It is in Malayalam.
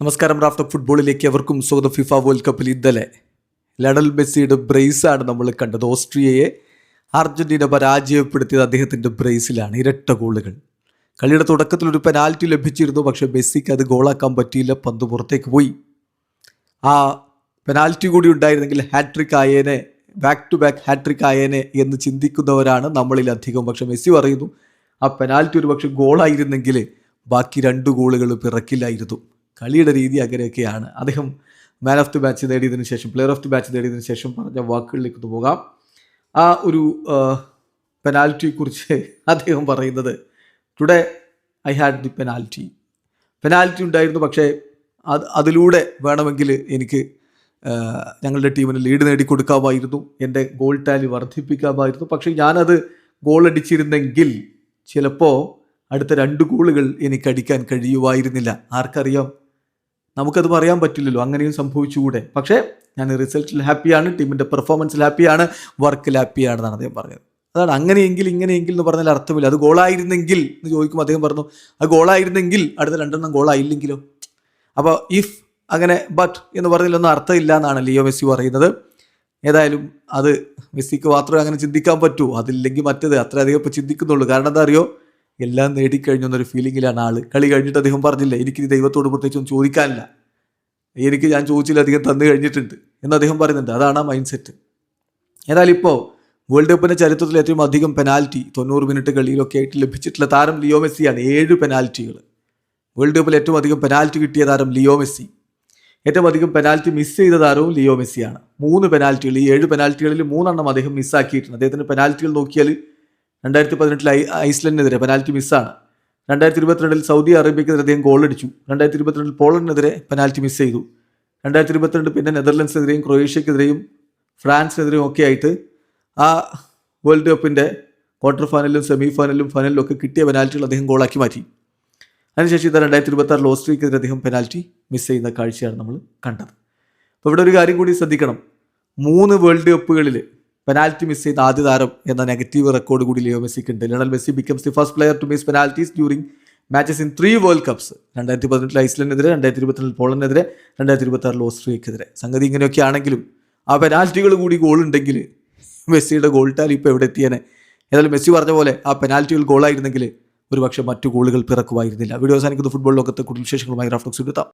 നമസ്കാരം. റാഫ്റ്റ് ഓഫ് ഫുട്ബോളിലേക്ക് എവർക്കും സ്വാഗതം. ഫിഫ വേൾഡ് കപ്പിൽ ഇന്നലെ ലയണൽ മെസ്സിയുടെ ബ്രേസാണ് നമ്മൾ കണ്ടത്. ഓസ്ട്രിയയെ അർജന്റീന പരാജയപ്പെടുത്തിയത് അദ്ദേഹത്തിൻ്റെ ബ്രേസിലാണ്. ഇരട്ട ഗോളുകൾ. കളിയുടെ തുടക്കത്തിൽ ഒരു പെനാൽറ്റി ലഭിച്ചിരുന്നു, പക്ഷേ മെസ്സിക്ക് അത് ഗോളാക്കാൻ പറ്റിയില്ല. പന്ത് പുറത്തേക്ക് പോയി. ആ പെനാൽറ്റി കൂടി ഉണ്ടായിരുന്നെങ്കിൽ ഹാട്രിക് ആയേനെ, ബാക്ക് ടു ബാക്ക് ഹാട്രിക് ആയേനെ എന്ന് ചിന്തിക്കുന്നവരാണ് നമ്മളിലധികം. പക്ഷേ മെസ്സി പറയുന്നു, ആ പെനാൽറ്റി ഒരു പക്ഷേ ഗോളായിരുന്നെങ്കിൽ ബാക്കി 2 ഗോളുകൾ പിറക്കില്ലായിരുന്നു. കളിയുടെ രീതി അങ്ങനെയൊക്കെയാണ്. അദ്ദേഹം മാൻ ഓഫ് ദി മാച്ച് നേടിയതിനു ശേഷം, പ്ലെയർ ഓഫ് ദി മാച്ച് നേടിയതിനു ശേഷം പറഞ്ഞ വാക്കുകളിലേക്ക് പോകാം. ആ ഒരു പെനാൽറ്റിയെക്കുറിച്ച് അദ്ദേഹം പറയുന്നത്, today I had the penalty ഉണ്ടായിരുന്നു, പക്ഷേ അതിലൂടെ വേണമെങ്കിൽ എനിക്ക് ഞങ്ങളുടെ ടീമിന് ലീഡ് നേടിക്കൊടുക്കാമായിരുന്നു, എൻ്റെ ഗോൾ ടാലി വർദ്ധിപ്പിക്കാമായിരുന്നു. പക്ഷേ ഞാനത് ഗോൾ അടിച്ചിരുന്നെങ്കിൽ ചിലപ്പോൾ അടുത്ത 2 ഗോളുകൾ എനിക്ക് അടിക്കാൻ കഴിയുമായിരുന്നില്ല. ആർക്കറിയാം, നമുക്കത് പറയാൻ പറ്റില്ലല്ലോ, അങ്ങനെയും സംഭവിച്ചുകൂടെ. പക്ഷേ ഞാൻ റിസൾട്ടിൽ ഹാപ്പിയാണ്, ടീമിൻ്റെ പെർഫോമൻസിൽ ഹാപ്പിയാണ്, വർക്കിൽ ഹാപ്പിയാണെന്നാണ് അദ്ദേഹം പറഞ്ഞത്. അതാണ് അങ്ങനെയെങ്കിൽ ഇങ്ങനെയെങ്കിൽ എന്ന് പറഞ്ഞാൽ അർത്ഥമില്ല. അത് ഗോളായിരുന്നെങ്കിൽ എന്ന് ചോദിക്കുമ്പോൾ അദ്ദേഹം പറഞ്ഞു, അത് ഗോളായിരുന്നെങ്കിൽ അടുത്ത 2 ഗോളായില്ലെങ്കിലോ. അപ്പോൾ ഇഫ് അങ്ങനെ ബട്ട് എന്ന് പറഞ്ഞതിലൊന്നും അർത്ഥമില്ല എന്നാണ് ലിയോ മെസ്സി പറയുന്നത്. ഏതായാലും അത് മെസ്സിക്ക് മാത്രമേ അങ്ങനെ ചിന്തിക്കാൻ പറ്റൂ, അതില്ലെങ്കിൽ മറ്റേത് അത്രയധികം ഇപ്പോൾ ചിന്തിക്കുന്നുള്ളൂ. കാരണം എന്താ അറിയോ, എല്ലാം നേടിക്കഴിഞ്ഞു എന്നൊരു ഫീലിങ്ങിലാണ് ആൾ. കളി കഴിഞ്ഞിട്ട് അദ്ദേഹം പറഞ്ഞില്ല, എനിക്കിത് ദൈവത്തോട് പ്രത്യേകിച്ചൊന്നും ചോദിക്കാനില്ല, ഞാൻ ചോദിച്ചിലധികം തന്നു കഴിഞ്ഞിട്ടുണ്ട് എന്ന് അദ്ദേഹം പറയുന്നുണ്ട്. അതാണ് ആ മൈൻഡ് സെറ്റ്. ഏതായാലും ഇപ്പോൾ വേൾഡ് കപ്പിൻ്റെ ചരിത്രത്തിൽ ഏറ്റവും അധികം പെനാൽറ്റി 90 മിനിറ്റ് കളിയിലൊക്കെ ആയിട്ട് ലഭിച്ചിട്ടുള്ള താരം ലിയോ മെസ്സിയാണ്. 7 പെനാൽറ്റികൾ. വേൾഡ് കപ്പിൽ ഏറ്റവും അധികം പെനാൽറ്റി കിട്ടിയ താരം ലിയോ മെസ്സി. ഏറ്റവും അധികം പെനാൽറ്റി മിസ് ചെയ്ത താരവും ലിയോ മെസ്സിയാണ്. 3 പെനാൽറ്റികൾ. ഈ 7 പെനാൽറ്റികളിൽ 3 അദ്ദേഹം മിസ്സാക്കിയിട്ടുണ്ട്. അദ്ദേഹത്തിൻ്റെ പെനാൽറ്റികൾ നോക്കിയാൽ 2018 ഐസ്ലൻഡിനെതിരെ പെനാൽറ്റി മിസ്സാണ്. 2022 സൗദി അറേബ്യക്കെതിരെ അദ്ദേഹം ഗോളടിച്ചു. 2022 പോളണ്ടിനെതിരെ പെനാൽറ്റി മിസ് ചെയ്തു. 2022 പിന്നെ നെതർലൻഡ്സിനെതിരെയും ക്രൊയേഷ്യക്കെതിരെയും ഫ്രാൻസിനെതിരെയും ഒക്കെ ആയിട്ട് ആ വേൾഡ് കപ്പിൻ്റെ ക്വാർട്ടർ ഫൈനലിലും സെമി ഫൈനലിലും ഫൈനലിലും ഒക്കെ കിട്ടിയ പെനാൽറ്റികൾ അദ്ദേഹം ഗോളാക്കി മാറ്റി. അതിനുശേഷം 2026 ഓസ്ട്രിയക്കെതിരെ അദ്ദേഹം പെനാൽറ്റി മിസ് ചെയ്യുന്ന കാഴ്ചയാണ് നമ്മൾ കണ്ടത്. അപ്പോൾ ഇവിടെ ഒരു കാര്യം കൂടി ശ്രദ്ധിക്കണം. 3 വേൾഡ് കപ്പുകളിൽ പെനാൽറ്റി മിസ് ചെയ്ത ആദ്യ താരം എന്ന നെഗറ്റീവ് റെക്കോർഡ് കൂടി ലിയോ മെസ്സിക്ക് ഉണ്ട്. Lionel Messi becomes the first player to miss penalties during matches in 3 world cups. 2018 ഐസ്ലൻഡിനെതിരെ, 2022 പോളണ്ടിനെതിരെ, 2026 ഓസ്ട്രിയക്കെതിരെ. സംഗതി ഇങ്ങനെയൊക്കെ ആണെങ്കിലും ആ പെനാൽറ്റികൾ കൂടി ഗോൾ ഉണ്ടെങ്കിൽ മെസ്സിയുടെ ഗോൾ ടാലി ഇപ്പോൾ എവിടെ എത്തിയേനെ. ഏതായാലും മെസ്സി പറഞ്ഞ പോലെ ആ പെനാൽറ്റികൾ ഗോളായിരുന്നെങ്കിൽ ഒരുപക്ഷെ മറ്റു ഗോളുകൾ പിറക്കുമായിരുന്നില്ല. വീഡിയോ അവസാനിക്കുന്ന ഫുട്ബോൾ ലോകത്തെ കൂടുതൽ വിശേഷങ്ങളുമായി റാഫ്റ്റ് ഓഫ് ഫുട്ബോൾ.